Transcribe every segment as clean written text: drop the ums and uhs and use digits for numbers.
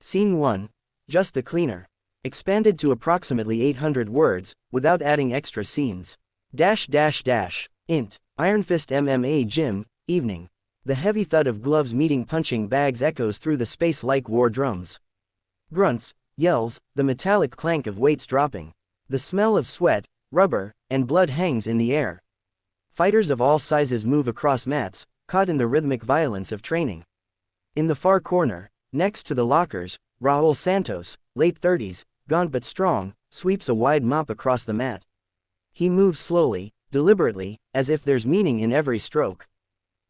Scene 1. Just the cleaner. Expanded to approximately 800 words, without adding extra scenes. Int. Iron Fist MMA Gym, evening. The heavy thud of gloves meeting punching bags echoes through the space like war drums. Grunts, yells, the metallic clank of weights dropping. The smell of sweat, rubber, and blood hangs in the air. Fighters of all sizes move across mats, caught in the rhythmic violence of training. In the far corner, next to the lockers, Raul Santos, late 30s, gaunt but strong, sweeps a wide mop across the mat. He moves slowly, deliberately, as if there's meaning in every stroke.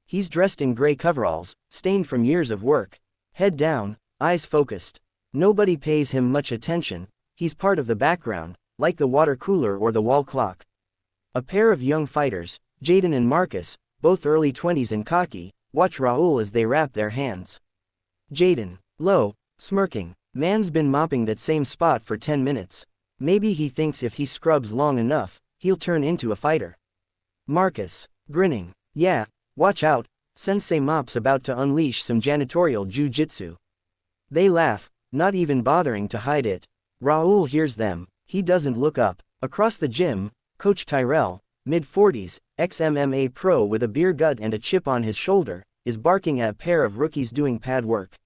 He's dressed in gray coveralls, stained from years of work. Head down, eyes focused. Nobody pays him much attention, he's part of the background, like the water cooler or the wall clock. A pair of young fighters, Jaden and Marcus, both early 20s and cocky, watch Raul as they wrap their hands. Jaden, low, smirking. Man's been mopping that same spot for 10 minutes. Maybe he thinks if he scrubs long enough, he'll turn into a fighter. Marcus, grinning. Yeah, watch out, Sensei Mop's about to unleash some janitorial jujitsu. They laugh, not even bothering to hide it. Raul hears them. He doesn't look up. Across the gym, Coach Tyrell, mid-40s, ex-MMA pro with a beer gut and a chip on his shoulder, is barking at a pair of rookies doing pad work.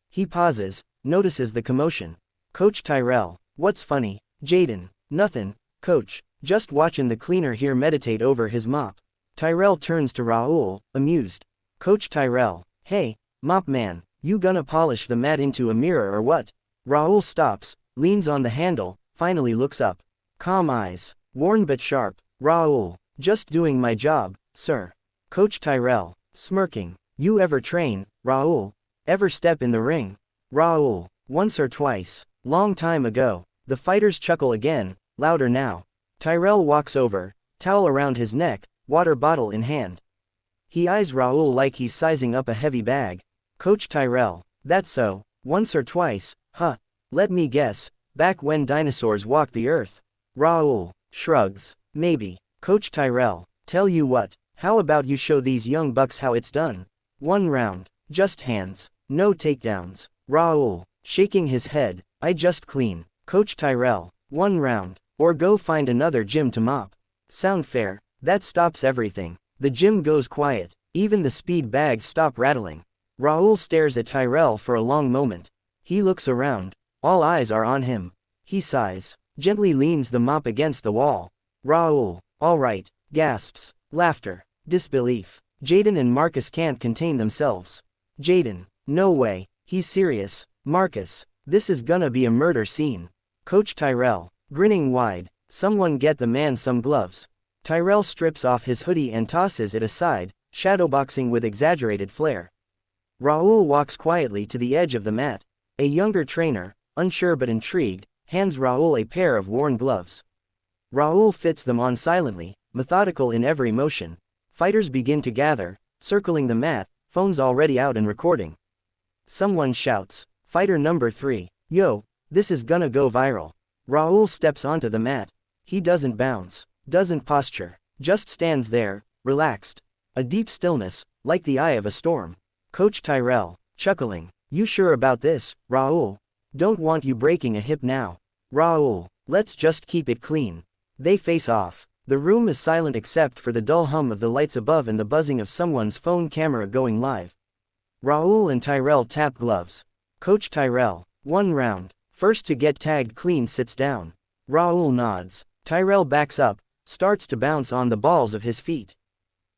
He pauses, notices the commotion. Coach Tyrell, what's funny? Jaden, nothin', coach, just watchin' the cleaner here meditate over his mop. Tyrell turns to Raul, amused. Coach Tyrell, hey, mop man, you gonna polish the mat into a mirror or what? Raul stops, leans on the handle, finally looks up. Calm eyes, worn but sharp. Raul, just doing my job, sir. Coach Tyrell, smirking. You ever train, Raul? Ever step in the ring? Raul, once or twice. Long time ago. The fighters chuckle again, louder now. Tyrell walks over, towel around his neck, water bottle in hand. He eyes Raul like he's sizing up a heavy bag. Coach Tyrell, that's so, once or twice, huh? Let me guess, back when dinosaurs walked the earth. Raul shrugs. Maybe. Coach Tyrell, tell you what, how about you show these young bucks how it's done? 1 round, just hands, no takedowns. Raul, shaking his head, I just clean. Coach Tyrell, 1 round, or go find another gym to mop. Sound fair? That stops everything. The gym goes quiet, even the speed bags stop rattling. Raul stares at Tyrell for a long moment. He looks around, all eyes are on him. He sighs, gently leans the mop against the wall. Raul, all right, gasps, laughter, disbelief. Jaden and Marcus can't contain themselves. Jaden, no way, he's serious. Marcus, this is gonna be a murder scene. Coach Tyrell, grinning wide, someone get the man some gloves. Tyrell strips off his hoodie and tosses it aside, shadowboxing with exaggerated flair. Raul walks quietly to the edge of the mat. A younger trainer, unsure but intrigued, hands Raul a pair of worn gloves. Raul fits them on silently, methodical in every motion. Fighters begin to gather, circling the mat, phones already out and recording. Someone shouts, fighter number 3, yo, this is gonna go viral. Raul steps onto the mat. He doesn't bounce, doesn't posture, just stands there, relaxed. A deep stillness, like the eye of a storm. Coach Tyrell, chuckling, you sure about this, Raul? Don't want you breaking a hip now. Raul, let's just keep it clean. They face off. The room is silent except for the dull hum of the lights above and the buzzing of someone's phone camera going live. Raul and Tyrell tap gloves. Coach Tyrell, 1 round, first to get tagged clean sits down. Raul nods. Tyrell backs up, starts to bounce on the balls of his feet.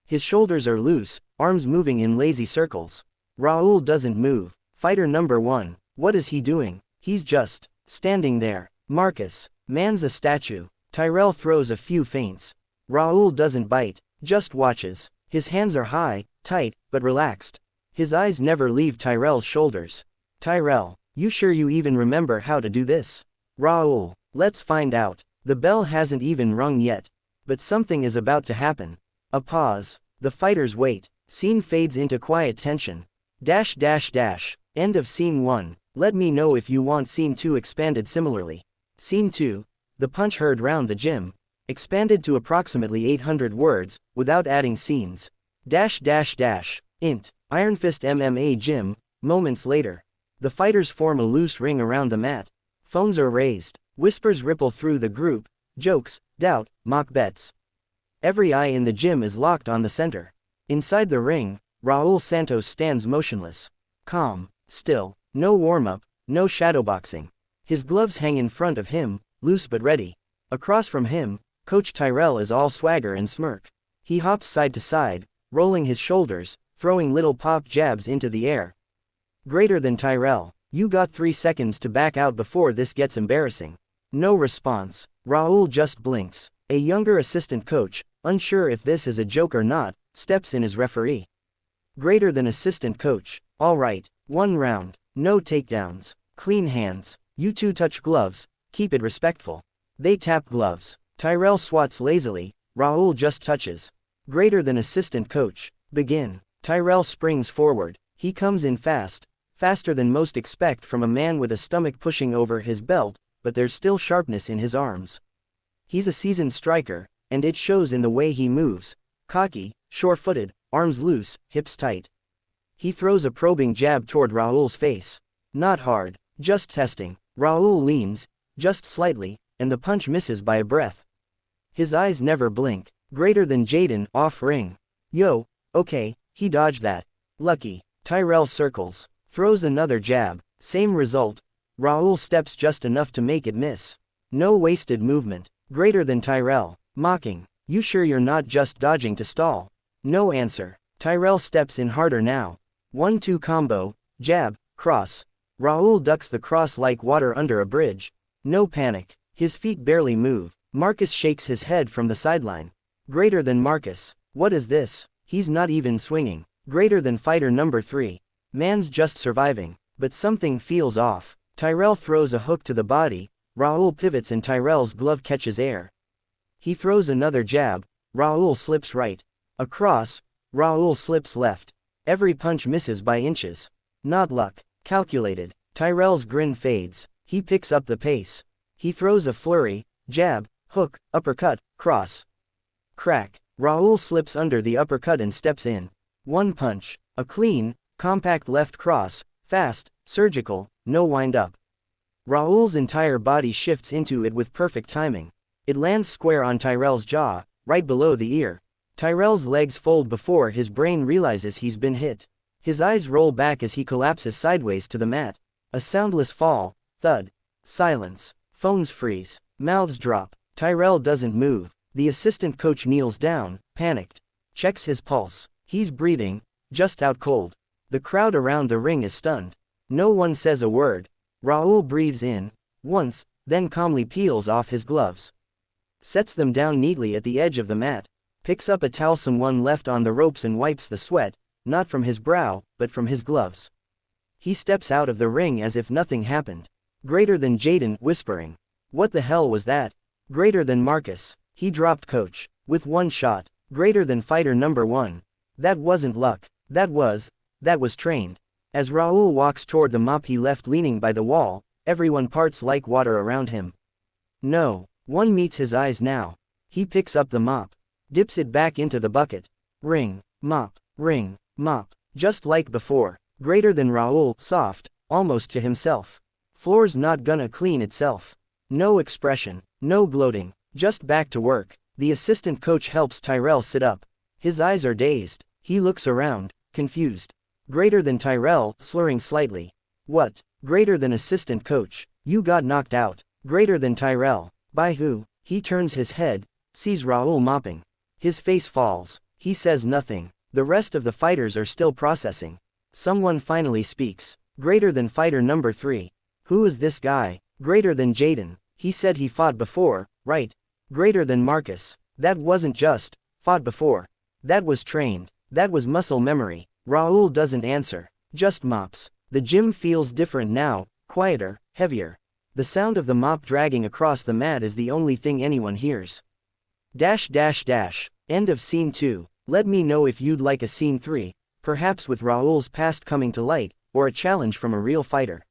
His shoulders are loose, arms moving in lazy circles. Raul doesn't move. Fighter number 1, what is he doing? He's just standing there. Marcus, man's a statue. Tyrell throws a few feints. Raul doesn't bite, just watches. His hands are high, tight, but relaxed. His eyes never leave Tyrell's shoulders. Tyrell, you sure you even remember how to do this? Raul, let's find out. The bell hasn't even rung yet. But something is about to happen. A pause. The fighters wait. Scene fades into quiet tension. End of scene 1. Let me know if you want scene 2 expanded similarly. Scene 2. The punch heard round the gym. Expanded to approximately 800 words, without adding scenes. Int. Iron Fist MMA Gym, moments later. The fighters form a loose ring around the mat. Phones are raised. Whispers ripple through the group. Jokes, doubt, mock bets. Every eye in the gym is locked on the center. Inside the ring, Raul Santos stands motionless. Calm, still, no warm-up, no shadowboxing. His gloves hang in front of him, loose but ready. Across from him, Coach Tyrell is all swagger and smirk. He hops side to side, rolling his shoulders, throwing little pop jabs into the air. Greater than Tyrell, you got 3 seconds to back out before this gets embarrassing. No response. Raul just blinks. A younger assistant coach, unsure if this is a joke or not, steps in as referee. Greater than assistant coach, all right, 1 round, no takedowns, clean hands, you two touch gloves, keep it respectful. They tap gloves. Tyrell swats lazily, Raul just touches. Greater than assistant coach, begin. Tyrell springs forward. He comes in fast, faster than most expect from a man with a stomach pushing over his belt, but there's still sharpness in his arms. He's a seasoned striker, and it shows in the way he moves. Cocky, sure-footed, arms loose, hips tight. He throws a probing jab toward Raul's face. Not hard, just testing. Raul leans, just slightly, and the punch misses by a breath. His eyes never blink. Greater than Jaden, off ring. Yo, okay, he dodged that. Lucky. Tyrell circles, throws another jab, same result. Raul steps just enough to make it miss. No wasted movement. Greater than Tyrell, mocking. You sure you're not just dodging to stall? No answer. Tyrell steps in harder now. 1-2 combo, jab, cross. Raul ducks the cross like water under a bridge. No panic. His feet barely move. Marcus shakes his head from the sideline. Greater than Marcus. What is this? He's not even swinging. Greater than fighter number 3. Man's just surviving. But something feels off. Tyrell throws a hook to the body. Raul pivots and Tyrell's glove catches air. He throws another jab. Raul slips right. A cross. Raul slips left. Every punch misses by inches. Not luck. Calculated. Tyrell's grin fades. He picks up the pace. He throws a flurry. Jab, hook, uppercut, cross. Crack. Raul slips under the uppercut and steps in. 1 punch. A clean, compact left cross. Fast, surgical, no wind up. Raul's entire body shifts into it with perfect timing. It lands square on Tyrell's jaw, right below the ear. Tyrell's legs fold before his brain realizes he's been hit. His eyes roll back as he collapses sideways to the mat. A soundless fall. Thud. Silence. Phones freeze. Mouths drop. Tyrell doesn't move. The assistant coach kneels down, panicked. Checks his pulse. He's breathing, just out cold. The crowd around the ring is stunned. No one says a word. Raul breathes in, once, then calmly peels off his gloves. Sets them down neatly at the edge of the mat. Picks up a towel someone left on the ropes and wipes the sweat, not from his brow, but from his gloves. He steps out of the ring as if nothing happened. Greater than Jaden, whispering. What the hell was that? Greater than Marcus. He dropped coach. With 1 shot. Greater than fighter number 1. That wasn't luck. That was trained. As Raul walks toward the mop he left leaning by the wall, everyone parts like water around him. No. One meets his eyes now. He picks up the mop. Dips it back into the bucket. Ring. Mop. Ring. Mop. Just like before. Greater than Raul, soft, almost to himself. Floor's not gonna clean itself. No expression. No gloating. Just back to work. The assistant coach helps Tyrell sit up. His eyes are dazed. He looks around, confused. Greater than Tyrell, slurring slightly. What? Greater than assistant coach. You got knocked out. Greater than Tyrell. By who? He turns his head, sees Raul mopping. His face falls. He says nothing. The rest of the fighters are still processing. Someone finally speaks. Greater than fighter number 3. Who is this guy? Greater than Jaden. He said he fought before, right? Greater than Marcus. That wasn't just fought before. That was trained. That was muscle memory. Raul doesn't answer. Just mops. The gym feels different now, quieter, heavier. The sound of the mop dragging across the mat is the only thing anyone hears. End of scene 2. Let me know if you'd like a scene 3, perhaps with Raul's past coming to light, or a challenge from a real fighter.